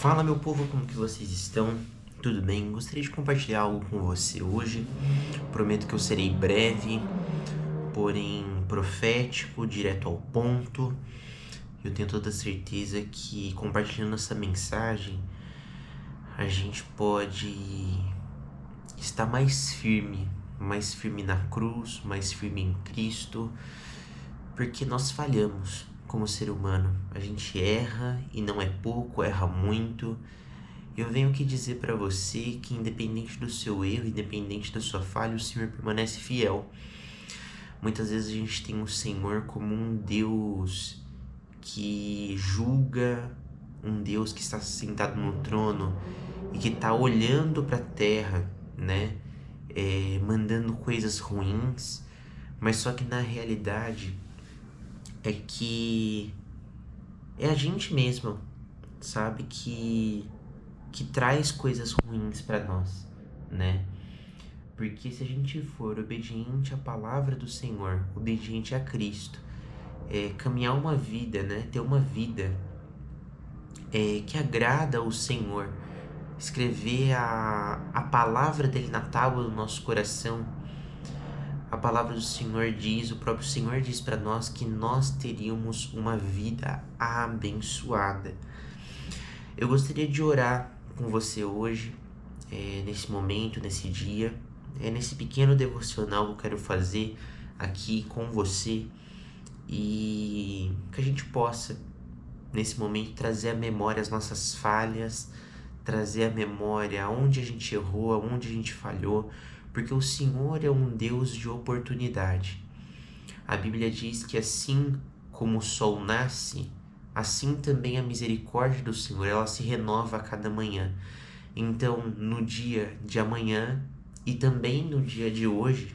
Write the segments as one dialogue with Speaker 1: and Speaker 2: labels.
Speaker 1: Fala, meu povo, como que vocês estão? Tudo bem? Gostaria de compartilhar algo com você hoje. Prometo que eu serei breve, porém profético, direto ao ponto. Eu tenho toda certeza que compartilhando essa mensagem, a gente pode estar mais firme na cruz, mais firme em Cristo, porque nós falhamos como ser humano. A gente erra e não é pouco, erra muito. Eu venho aqui dizer para você que independente do seu erro, independente da sua falha, o Senhor permanece fiel. Muitas vezes a gente tem o Senhor como um Deus que julga, um Deus que está sentado no trono e que está olhando para a terra, né? Mandando coisas ruins, mas só que na realidade é que é a gente mesmo, sabe, que traz coisas ruins para nós, né? Porque se a gente for obediente à palavra do Senhor, obediente a Cristo, caminhar uma vida, né? Ter uma vida que agrada ao Senhor, escrever a palavra dele na tábua do nosso coração. A palavra do Senhor diz, o próprio Senhor diz para nós que nós teríamos uma vida abençoada. Eu gostaria de orar com você hoje, nesse momento, nesse dia, nesse pequeno devocional que eu quero fazer aqui com você, e que a gente possa, nesse momento, trazer à memória as nossas falhas, trazer à memória aonde a gente errou, aonde a gente falhou, porque o Senhor é um Deus de oportunidade. A Bíblia diz que assim como o sol nasce, assim também a misericórdia do Senhor, ela se renova a cada manhã. Então, no dia de amanhã e também no dia de hoje,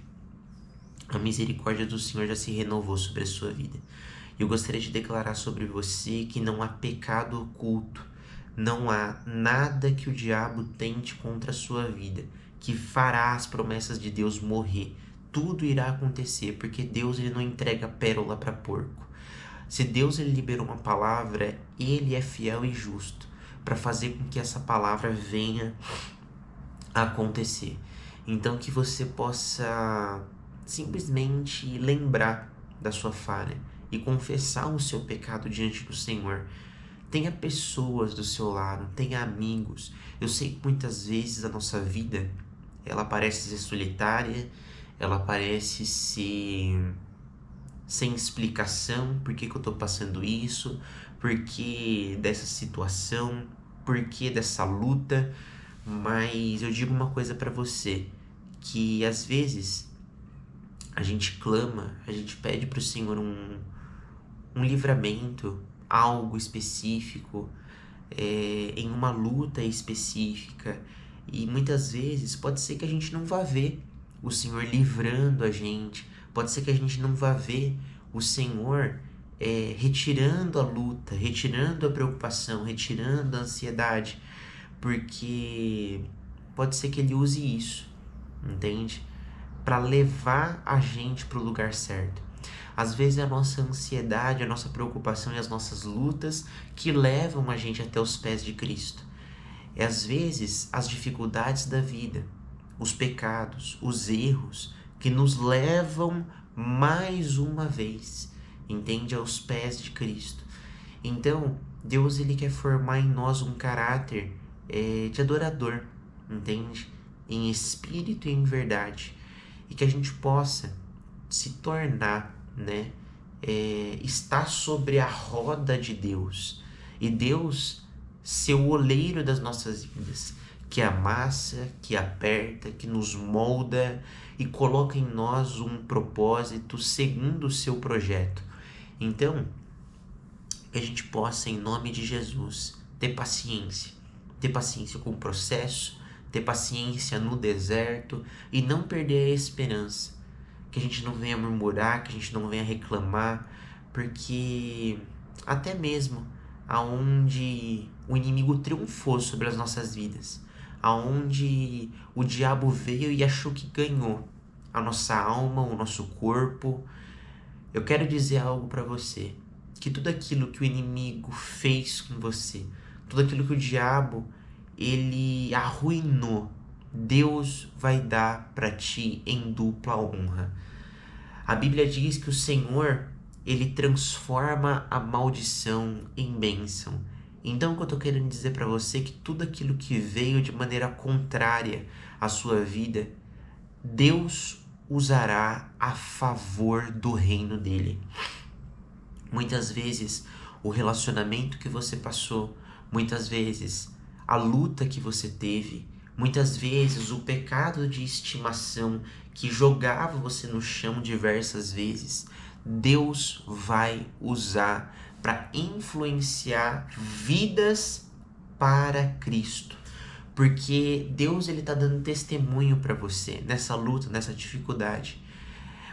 Speaker 1: a misericórdia do Senhor já se renovou sobre a sua vida. Eu gostaria de declarar sobre você que não há pecado oculto, não há nada que o diabo tente contra a sua vida, que fará as promessas de Deus morrer. Tudo irá acontecer, porque Deus ele não entrega pérola para porco. Se Deus ele liberou uma palavra, ele é fiel e justo para fazer com que essa palavra venha a acontecer. Então que você possa simplesmente lembrar da sua falha e confessar o seu pecado diante do Senhor. Tenha pessoas do seu lado, tenha amigos. Eu sei que muitas vezes a nossa vida, ela parece ser solitária, ela parece ser sem explicação, por que eu tô passando isso, por que dessa situação, por que dessa luta, mas eu digo uma coisa pra você, que às vezes a gente clama, a gente pede pro Senhor um livramento, algo específico, em uma luta específica, e muitas vezes pode ser que a gente não vá ver o Senhor livrando a gente, pode ser que a gente não vá ver o Senhor retirando a luta, retirando a preocupação, retirando a ansiedade, porque pode ser que Ele use isso, entende? Para levar a gente para o lugar certo. Às vezes é a nossa ansiedade, a nossa preocupação e as nossas lutas que levam a gente até os pés de Cristo. É às vezes as dificuldades da vida, os pecados, os erros que nos levam mais uma vez, entende, aos pés de Cristo. Então, Deus ele quer formar em nós um caráter de adorador, entende? Em espírito e em verdade. E que a gente possa se tornar, né? Estar sobre a roda de Deus. E Deus ser o oleiro das nossas vidas, que amassa, que aperta, que nos molda e coloca em nós um propósito segundo o seu projeto. Então, que a gente possa, em nome de Jesus, ter paciência com o processo, ter paciência no deserto e não perder a esperança. Que a gente não venha murmurar, que a gente não venha reclamar, porque até mesmo aonde o inimigo triunfou sobre as nossas vidas, aonde o diabo veio e achou que ganhou a nossa alma, o nosso corpo, eu quero dizer algo para você, que tudo aquilo que o inimigo fez com você, tudo aquilo que o diabo ele arruinou, Deus vai dar para ti em dupla honra. A Bíblia diz que o Senhor, ele transforma a maldição em bênção. Então, o que eu estou querendo dizer para você é que tudo aquilo que veio de maneira contrária à sua vida, Deus usará a favor do reino dele. Muitas vezes, o relacionamento que você passou, muitas vezes, a luta que você teve, muitas vezes, o pecado de estimação que jogava você no chão diversas vezes, Deus vai usar para influenciar vidas para Cristo. Porque Deus ele está dando testemunho para você nessa luta, nessa dificuldade.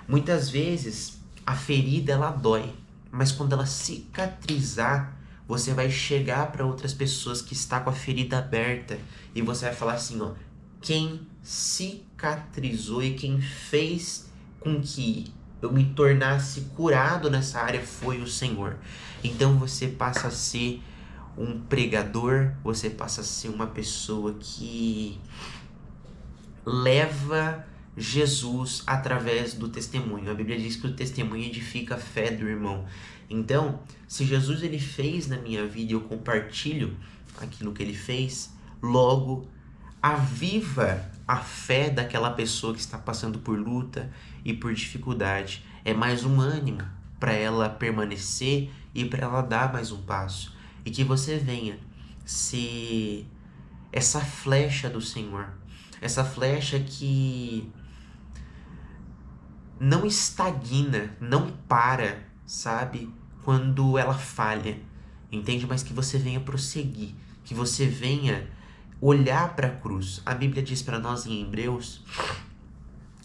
Speaker 1: Muitas vezes a ferida ela dói, mas quando ela cicatrizar, você vai chegar para outras pessoas que está com a ferida aberta e você vai falar assim, ó, quem cicatrizou e quem fez com que eu me tornasse curado nessa área foi o Senhor. Então você passa a ser um pregador, você passa a ser uma pessoa que leva Jesus através do testemunho. A Bíblia diz que o testemunho edifica a fé do irmão. Então, se Jesus ele fez na minha vida e eu compartilho aquilo que ele fez, logo aviva a fé daquela pessoa que está passando por luta e por dificuldade. É mais um ânimo para ela permanecer e para ela dar mais um passo. E que você venha ser essa flecha do Senhor. Essa flecha que não estagna, não para, sabe? Quando ela falha, entende? Mas que você venha prosseguir, que você venha olhar para a cruz. A Bíblia diz para nós em Hebreus,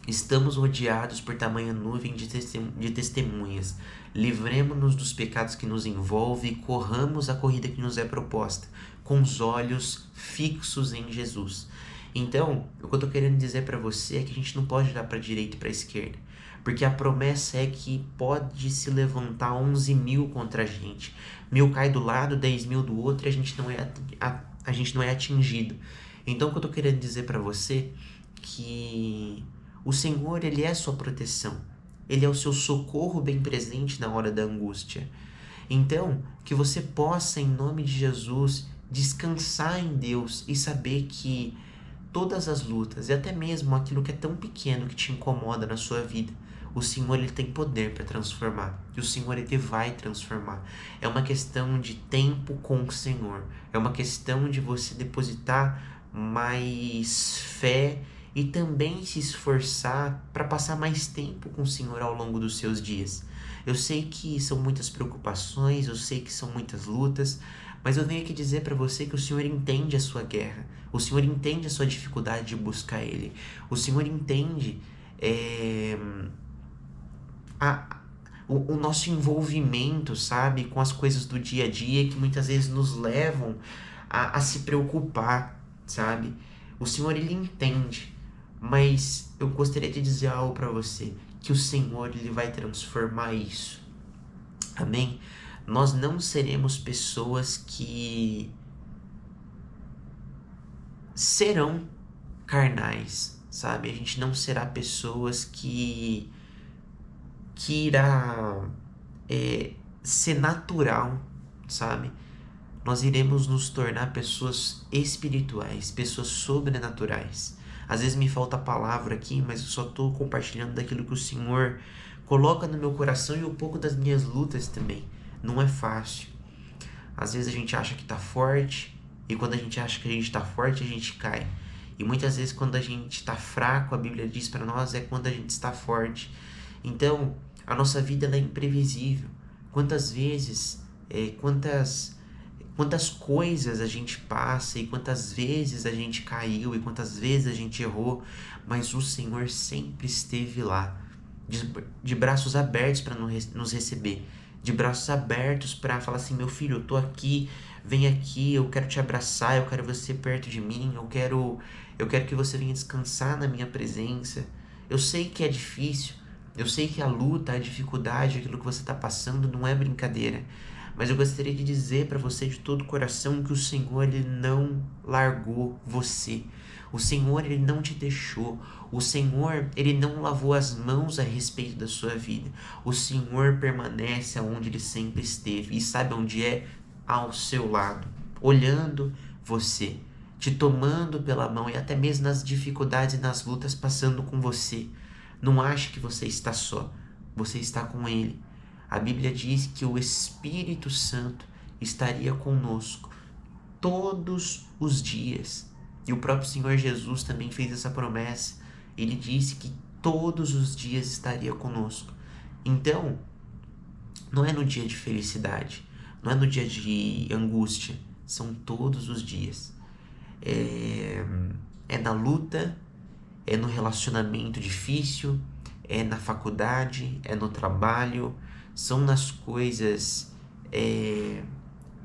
Speaker 1: estamos rodeados por tamanha nuvem de testemunhas. Livremo-nos dos pecados que nos envolvem e corramos a corrida que nos é proposta, com os olhos fixos em Jesus. Então, o que eu estou querendo dizer para você é que a gente não pode olhar para a direita e para a esquerda, porque a promessa é que pode se levantar 11.000 contra a gente. 1.000 cai do lado, 10.000 do outro e a gente não é atingido. Então, o que eu estou querendo dizer para você é que o Senhor, ele é a sua proteção. Ele é o seu socorro bem presente na hora da angústia. Então, que você possa, em nome de Jesus, descansar em Deus e saber que todas as lutas e até mesmo aquilo que é tão pequeno que te incomoda na sua vida, o Senhor ele tem poder para transformar. E o Senhor ele vai transformar. É uma questão de tempo com o Senhor. É uma questão de você depositar mais fé e também se esforçar para passar mais tempo com o Senhor ao longo dos seus dias. Eu sei que são muitas preocupações, eu sei que são muitas lutas, mas eu venho aqui dizer para você que o Senhor entende a sua guerra, o Senhor entende a sua dificuldade de buscar Ele, o Senhor entende o nosso envolvimento, sabe, com as coisas do dia a dia que muitas vezes nos levam a se preocupar, sabe? O Senhor, Ele entende, mas eu gostaria de dizer algo para você, que o Senhor, Ele vai transformar isso. Amém? Nós não seremos pessoas que serão carnais, sabe? A gente não será pessoas que irá ser natural, sabe? Nós iremos nos tornar pessoas espirituais, pessoas sobrenaturais. Às vezes me falta a palavra aqui, mas eu só estou compartilhando daquilo que o Senhor coloca no meu coração e um pouco das minhas lutas também. Não é fácil. Às vezes a gente acha que está forte, e quando a gente acha que a gente está forte, a gente cai. E muitas vezes quando a gente está fraco, a Bíblia diz para nós, é quando a gente está forte. Então, a nossa vida ela é imprevisível. Quantas vezes, quantas coisas a gente passa e quantas vezes a gente caiu e quantas vezes a gente errou, mas o Senhor sempre esteve lá, de braços abertos para nos receber, de braços abertos para falar assim, meu filho, eu tô aqui, vem aqui, eu quero te abraçar, eu quero você perto de mim, eu quero que você venha descansar na minha presença. Eu sei que é difícil, eu sei que a luta, a dificuldade, aquilo que você está passando não é brincadeira, Mas eu gostaria de dizer para você de todo o coração que o Senhor, Ele não largou você. O Senhor, Ele não te deixou. O Senhor, Ele não lavou as mãos a respeito da sua vida. O Senhor permanece onde Ele sempre esteve. E sabe onde é? Ao seu lado, olhando você, te tomando pela mão e até mesmo nas dificuldades e nas lutas passando com você. Não ache que você está só. Você está com Ele. A Bíblia diz que o Espírito Santo estaria conosco todos os dias. E o próprio Senhor Jesus também fez essa promessa. Ele disse que todos os dias estaria conosco. Então, não é no dia de felicidade, não é no dia de angústia, são todos os dias. É na luta, é no relacionamento difícil, é na faculdade, é no trabalho, são nas coisas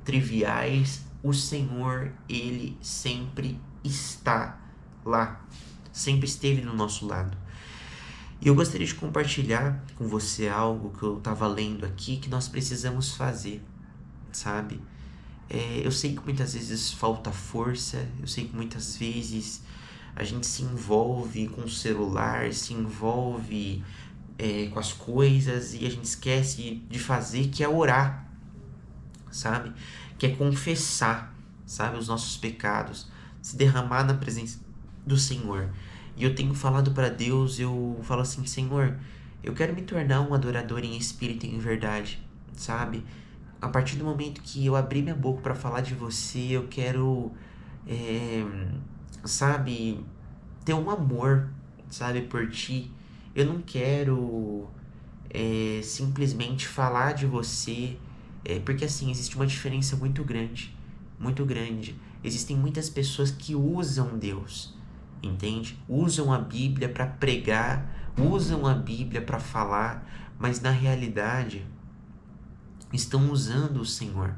Speaker 1: triviais. O Senhor, Ele sempre está lá, sempre esteve do nosso lado. E eu gostaria de compartilhar com você algo que eu estava lendo aqui, que nós precisamos fazer, sabe? Eu sei que muitas vezes falta força, eu sei que muitas vezes a gente se envolve com o celular, se envolve com as coisas e a gente esquece de fazer, que é orar, sabe? Que é confessar, sabe? Os nossos pecados, se derramar na presença do Senhor. E eu tenho falado para Deus, eu falo assim, Senhor, eu quero me tornar um adorador em espírito e em verdade, sabe? A partir do momento que eu abrir minha boca para falar de você, eu quero, sabe, ter um amor, sabe, por ti. Eu não quero simplesmente falar de você, porque assim, existe uma diferença muito grande, muito grande. Existem muitas pessoas que usam Deus, entende? Usam a Bíblia para pregar, usam a Bíblia para falar, mas na realidade estão usando o Senhor.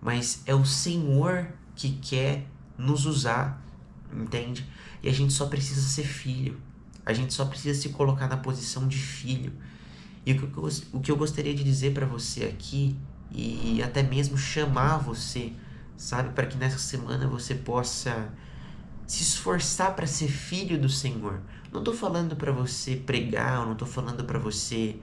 Speaker 1: Mas é o Senhor que quer nos usar, entende? E a gente só precisa ser filho. A gente só precisa se colocar na posição de filho. E o que eu gostaria de dizer para você aqui, e até mesmo chamar você, sabe? Para que nessa semana você possa se esforçar para ser filho do Senhor. Não estou falando para você pregar, eu não estou falando para você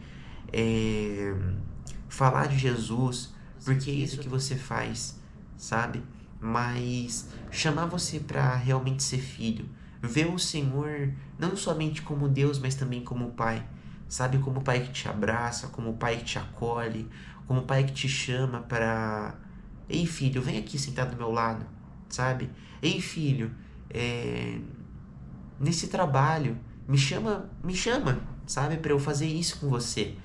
Speaker 1: falar de Jesus, porque é isso que você faz, sabe? Mas chamar você para realmente ser filho. Ver o Senhor não somente como Deus, mas também como Pai. Sabe? Como o Pai que te abraça, como o Pai que te acolhe, como o Pai que te chama para... Ei, filho, vem aqui sentar do meu lado, sabe? Ei, filho, nesse trabalho, me chama, sabe? Para eu fazer isso com você.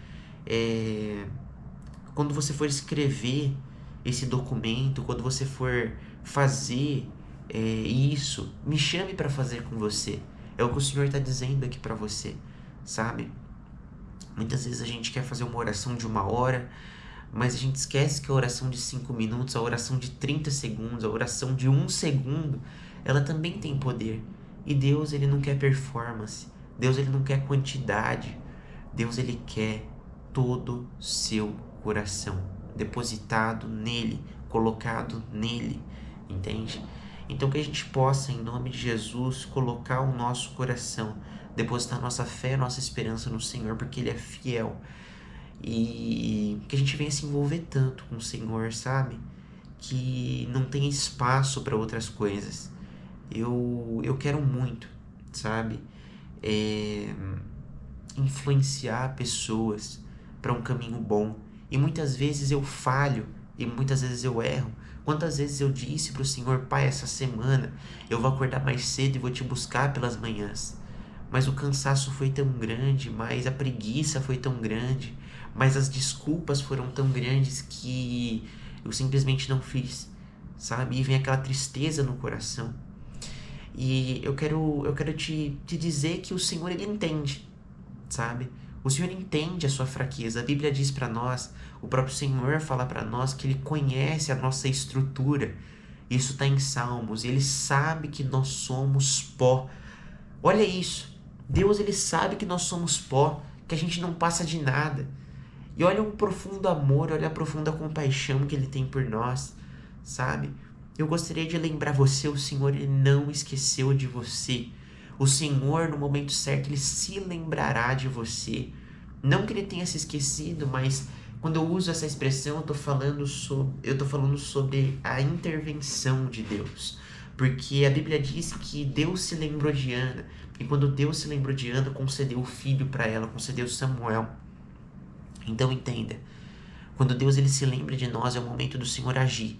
Speaker 1: Quando você for escrever esse documento, quando você for fazer isso, me chame para fazer com você. É o que o Senhor está dizendo aqui para você, sabe? Muitas vezes a gente quer fazer uma oração de 1 hora, mas a gente esquece que a oração de 5 minutos, a oração de 30 segundos, a oração de 1 segundo, ela também tem poder. E Deus, Ele não quer performance. Deus, Ele não quer quantidade. Deus, Ele quer todo o seu coração depositado nele, colocado nele, entende? Então que a gente possa, em nome de Jesus, colocar o nosso coração, depositar nossa fé, nossa esperança no Senhor, porque Ele é fiel. E que a gente venha se envolver tanto com o Senhor, sabe? Que não tem espaço para outras coisas. Eu quero muito, sabe? Influenciar pessoas para um caminho bom. E muitas vezes eu falho, e muitas vezes eu erro. Quantas vezes eu disse para o Senhor, Pai, essa semana eu vou acordar mais cedo e vou te buscar pelas manhãs. Mas o cansaço foi tão grande, mas a preguiça foi tão grande, mas as desculpas foram tão grandes que eu simplesmente não fiz, sabe? E vem aquela tristeza no coração. E eu quero te dizer que o Senhor, Ele entende, sabe? O Senhor entende a sua fraqueza. A Bíblia diz para nós, o próprio Senhor fala para nós que Ele conhece a nossa estrutura. Isso está em Salmos. E Ele sabe que nós somos pó. Olha isso. Deus, Ele sabe que nós somos pó, que a gente não passa de nada. E olha o profundo amor, olha a profunda compaixão que Ele tem por nós, sabe? Eu gostaria de lembrar você, o Senhor, Ele não esqueceu de você. O Senhor, no momento certo, Ele se lembrará de você. Não que Ele tenha se esquecido, mas quando eu uso essa expressão, eu tô falando sobre a intervenção de Deus. Porque a Bíblia diz que Deus se lembrou de Ana. E quando Deus se lembrou de Ana, concedeu o filho para ela, concedeu Samuel. Então entenda, quando Deus ele se lembra de nós, é o momento do Senhor agir.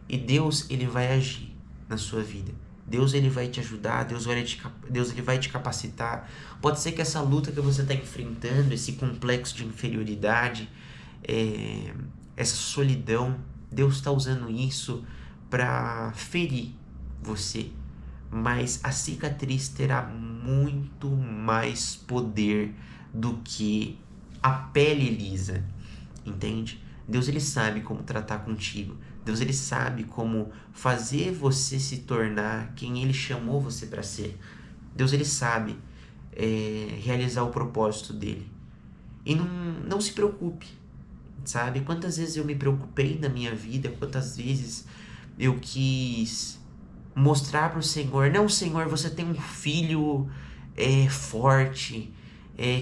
Speaker 1: E Deus ele vai agir na sua vida. Deus ele vai te ajudar, Deus ele vai te capacitar. Pode ser que essa luta que você está enfrentando, esse complexo de inferioridade, essa solidão, Deus está usando isso para ferir você. Mas a cicatriz terá muito mais poder do que a pele lisa, entende? Deus ele sabe como tratar contigo. Deus ele sabe como fazer você se tornar quem ele chamou você para ser. Deus ele sabe realizar o propósito dele. E não se preocupe, sabe? Quantas vezes eu me preocupei na minha vida, quantas vezes eu quis mostrar para o Senhor, não, Senhor, você tem um filho forte,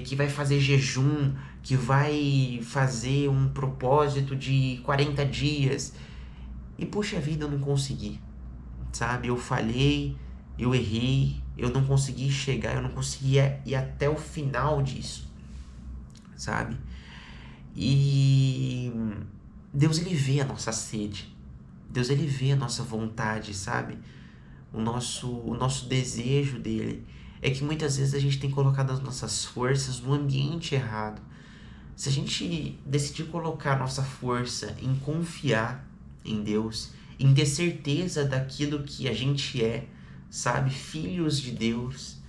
Speaker 1: que vai fazer jejum, que vai fazer um propósito de 40 dias. E puxa vida, eu não consegui, sabe? Eu falhei, eu errei, eu não consegui chegar, eu não consegui ir até o final disso, sabe? E Deus ele vê a nossa sede, Deus ele vê a nossa vontade, sabe? O nosso desejo dele é que muitas vezes a gente tem colocado as nossas forças no ambiente errado. Se a gente decidir colocar nossa força em confiar em Deus, em ter certeza daquilo que a gente é, sabe? Filhos de Deus,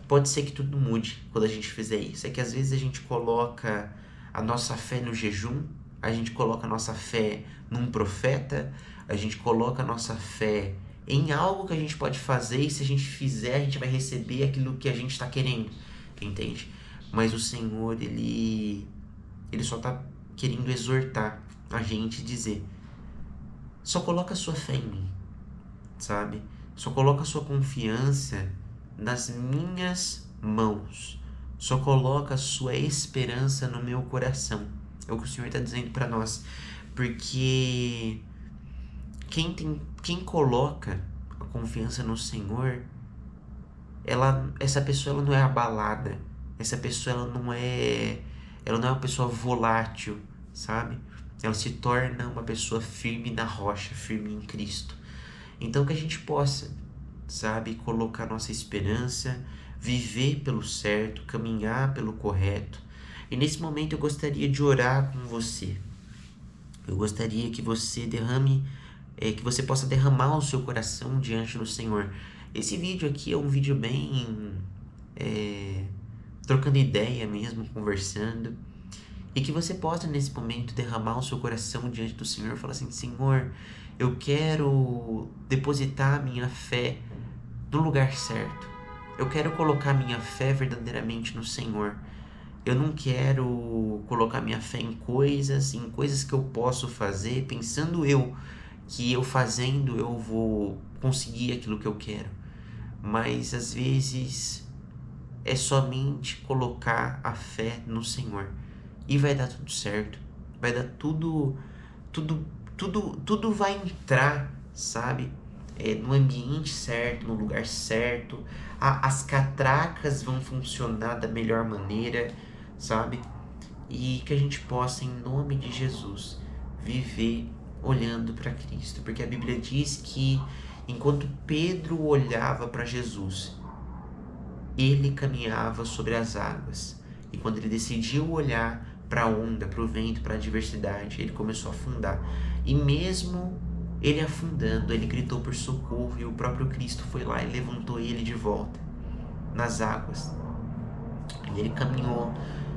Speaker 1: pode ser que tudo mude quando a gente fizer isso. É que às vezes a gente coloca a nossa fé no jejum, a gente coloca a nossa fé num profeta, a gente coloca a nossa fé em algo que a gente pode fazer, e se a gente fizer, a gente vai receber aquilo que a gente está querendo, entende? Mas o Senhor, ele só está querendo exortar a gente e dizer, só coloca a sua fé em mim, sabe? Só coloca a sua confiança nas minhas mãos. Só coloca a sua esperança no meu coração. É o que o Senhor está dizendo para nós. Porque quem coloca a confiança no Senhor, essa pessoa ela não é abalada. Essa pessoa ela não é uma pessoa volátil, sabe? Ela se torna uma pessoa firme na rocha, firme em Cristo. Então que a gente possa, sabe, colocar nossa esperança, viver pelo certo, caminhar pelo correto. E nesse momento eu gostaria de orar com você. Eu gostaria que você que você possa derramar o seu coração diante do Senhor. Esse vídeo aqui é um vídeo bem trocando ideia mesmo, conversando. E que você possa nesse momento derramar o seu coração diante do Senhor e falar assim, Senhor, eu quero depositar minha fé no lugar certo. Eu quero colocar minha fé verdadeiramente no Senhor. Eu não quero colocar minha fé em coisas que eu posso fazer, pensando que eu fazendo eu vou conseguir aquilo que eu quero. Mas às vezes é somente colocar a fé no Senhor. E vai dar tudo certo. Vai dar tudo vai entrar, sabe? No ambiente certo, no lugar certo. As catracas vão funcionar da melhor maneira, sabe? E que a gente possa, em nome de Jesus, viver olhando para Cristo. Porque a Bíblia diz que enquanto Pedro olhava para Jesus, ele caminhava sobre as águas. E quando ele decidiu olhar para a onda, para o vento, para a adversidade, ele começou a afundar. E mesmo ele afundando, ele gritou por socorro, e o próprio Cristo foi lá e levantou ele de volta nas águas. E ele caminhou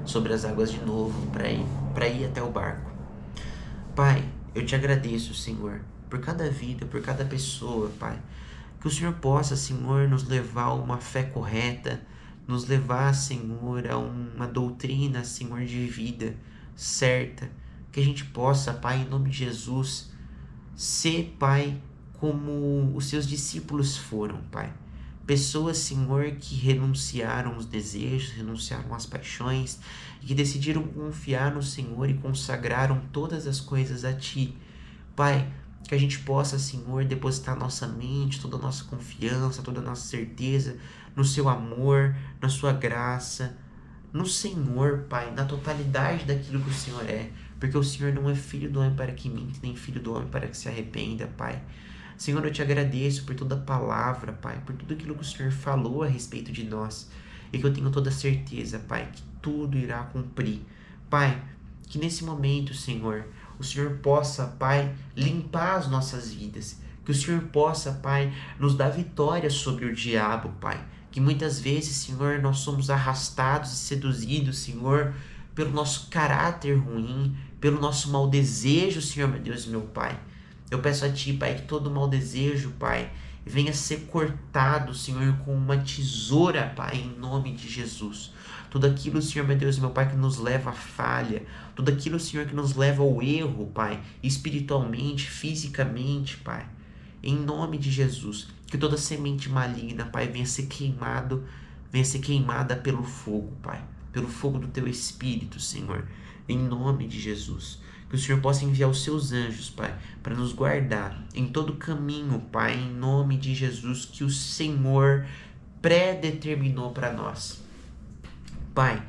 Speaker 1: sobre as águas de novo para ir até o barco. Pai, eu te agradeço, Senhor, por cada vida, por cada pessoa, Pai. Que o Senhor possa, Senhor, nos levar a uma fé correta, nos levar, Senhor, a uma doutrina, Senhor, de vida, certa, que a gente possa, Pai, em nome de Jesus, ser, Pai, como os seus discípulos foram, Pai. Pessoas, Senhor, que renunciaram aos desejos, renunciaram às paixões e que decidiram confiar no Senhor e consagraram todas as coisas a Ti. Pai, que a gente possa, Senhor, depositar nossa mente, toda a nossa confiança, toda a nossa certeza no Seu amor, na Sua graça, no Senhor, Pai, na totalidade daquilo que o Senhor é, porque o Senhor não é filho do homem para que minta, nem filho do homem para que se arrependa, Pai. Senhor, eu te agradeço por toda a palavra, Pai, por tudo aquilo que o Senhor falou a respeito de nós, e que eu tenho toda certeza, Pai, que tudo irá cumprir. Pai, que nesse momento, Senhor, o Senhor possa, Pai, limpar as nossas vidas, que o Senhor possa, Pai, nos dar vitória sobre o diabo, Pai, que muitas vezes, Senhor, nós somos arrastados e seduzidos, Senhor, pelo nosso caráter ruim, pelo nosso mau desejo, Senhor, meu Deus e meu Pai. Eu peço a Ti, Pai, que todo mau desejo, Pai, venha ser cortado, Senhor, com uma tesoura, Pai, em nome de Jesus. Tudo aquilo, Senhor, meu Deus e meu Pai, que nos leva à falha, tudo aquilo, Senhor, que nos leva ao erro, Pai, espiritualmente, fisicamente, Pai, em nome de Jesus, que toda semente maligna, Pai, venha ser queimada pelo fogo, Pai, pelo fogo do Teu Espírito, Senhor, em nome de Jesus. Que o Senhor possa enviar os Seus anjos, Pai, para nos guardar em todo caminho, Pai, em nome de Jesus, que o Senhor predeterminou para nós. Pai,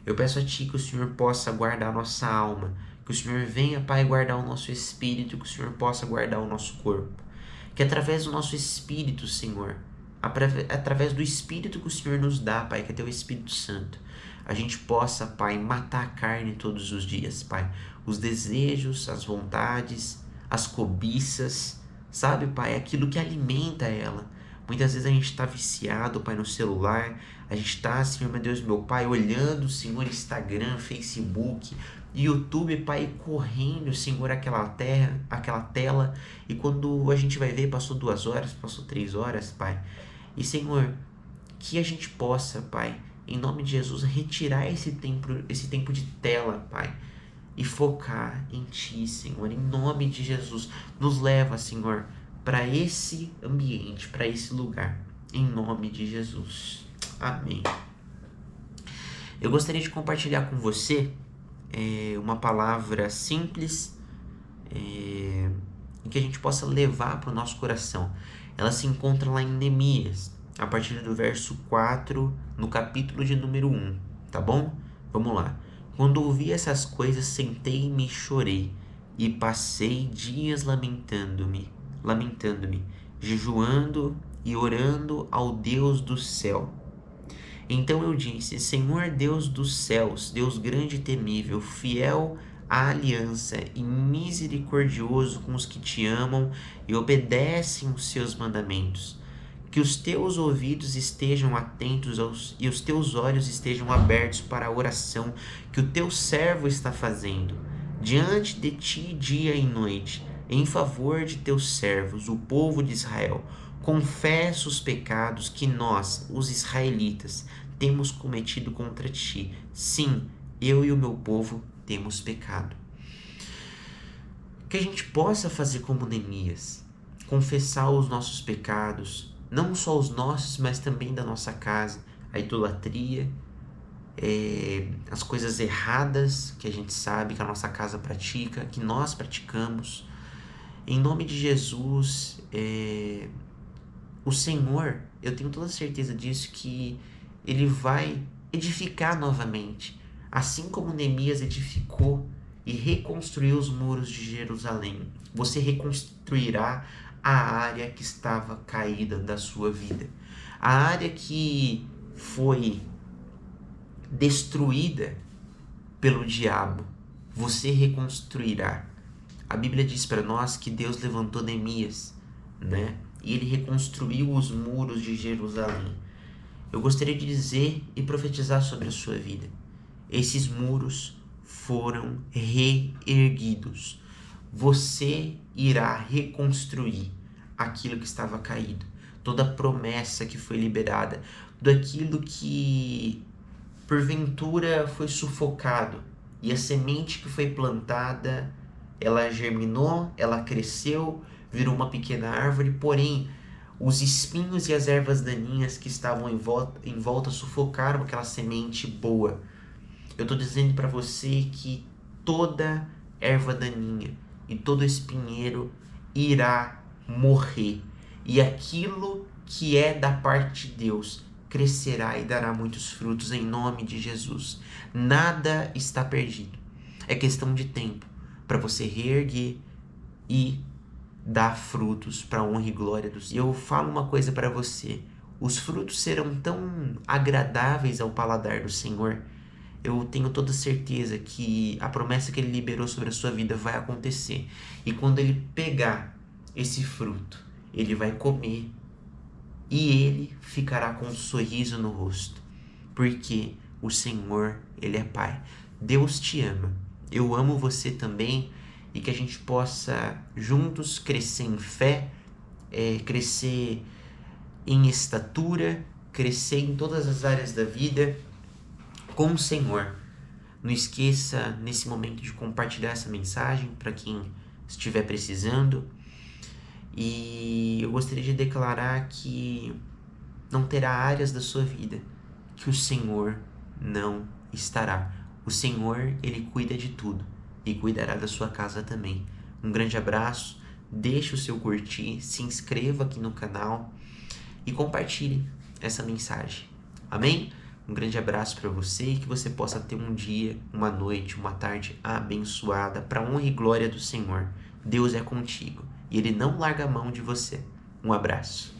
Speaker 1: eu peço a Ti que o Senhor possa guardar a nossa alma, que o Senhor venha, Pai, guardar o nosso espírito, que o Senhor possa guardar o nosso corpo. Que através do nosso espírito, Senhor, através do espírito que o Senhor nos dá, Pai, que é Teu Espírito Santo, a gente possa, Pai, matar a carne todos os dias, Pai. Os desejos, as vontades, as cobiças, sabe, Pai, aquilo que alimenta ela. Muitas vezes a gente está viciado, Pai, no celular, a gente está, Senhor, meu Deus, meu Pai, olhando, Senhor, Instagram, Facebook, YouTube, Pai, correndo, Senhor, aquela tela, e quando a gente vai ver, passou 2 horas, passou 3 horas, Pai. E, Senhor, que a gente possa, Pai, em nome de Jesus, retirar esse tempo de tela, Pai, e focar em Ti, Senhor, em nome de Jesus. Nos leva, Senhor, para esse ambiente, para esse lugar, em nome de Jesus. Amém. Eu gostaria de compartilhar com você uma palavra simples e que a gente possa levar para o nosso coração. Ela se encontra lá em Neemias, a partir do verso 4, no capítulo de número 1, tá bom? Vamos lá. Quando ouvi essas coisas, sentei-me e chorei, e passei dias lamentando-me, jejuando e orando ao Deus do céu. Então eu disse: Senhor Deus dos céus, Deus grande e temível, fiel à aliança e misericordioso com os que te amam e obedecem os seus mandamentos, que os teus ouvidos estejam atentos e os teus olhos estejam abertos para a oração que o teu servo está fazendo diante de ti dia e noite, em favor de teus servos, o povo de Israel. Confesso os pecados que nós, os israelitas, temos cometido contra ti. Sim, eu e o meu povo temos pecado. Que a gente possa fazer como Neemias, confessar os nossos pecados, não só os nossos, mas também da nossa casa, a idolatria, as coisas erradas que a gente sabe que a nossa casa pratica, que nós praticamos. Em nome de Jesus, o Senhor, eu tenho toda certeza disso, que Ele vai edificar novamente, assim como Neemias edificou e reconstruiu os muros de Jerusalém. Você reconstruirá a área que estava caída da sua vida, a área que foi destruída pelo diabo. Você reconstruirá. A Bíblia diz para nós que Deus levantou Neemias, né? E ele reconstruiu os muros de Jerusalém. Eu gostaria de dizer e profetizar sobre a sua vida: esses muros foram reerguidos. Você irá reconstruir aquilo que estava caído, toda a promessa que foi liberada, tudo aquilo que porventura foi sufocado. E a semente que foi plantada, ela germinou, ela cresceu, virou uma pequena árvore, porém os espinhos e as ervas daninhas que estavam em volta sufocaram aquela semente boa. Eu estou dizendo para você que toda erva daninha e todo espinheiro irá morrer. E aquilo que é da parte de Deus crescerá e dará muitos frutos em nome de Jesus. Nada está perdido. É questão de tempo para você reerguer e dar frutos para a honra e glória do Senhor. E eu falo uma coisa para você: os frutos serão tão agradáveis ao paladar do Senhor. Eu tenho toda certeza que a promessa que Ele liberou sobre a sua vida vai acontecer. E quando Ele pegar esse fruto, Ele vai comer e Ele ficará com um sorriso no rosto. Porque o Senhor, Ele é Pai. Deus te ama. Eu amo você também. E que a gente possa juntos crescer em fé, crescer em estatura, crescer em todas as áreas da vida com o Senhor. Não esqueça nesse momento de compartilhar essa mensagem para quem estiver precisando. E eu gostaria de declarar que não terá áreas da sua vida que o Senhor não estará. O Senhor, Ele cuida de tudo e cuidará da sua casa também. Um grande abraço, deixe o seu curtir, se inscreva aqui no canal e compartilhe essa mensagem. Amém? Um grande abraço para você e que você possa ter um dia, uma noite, uma tarde abençoada para a honra e glória do Senhor. Deus é contigo e Ele não larga a mão de você. Um abraço.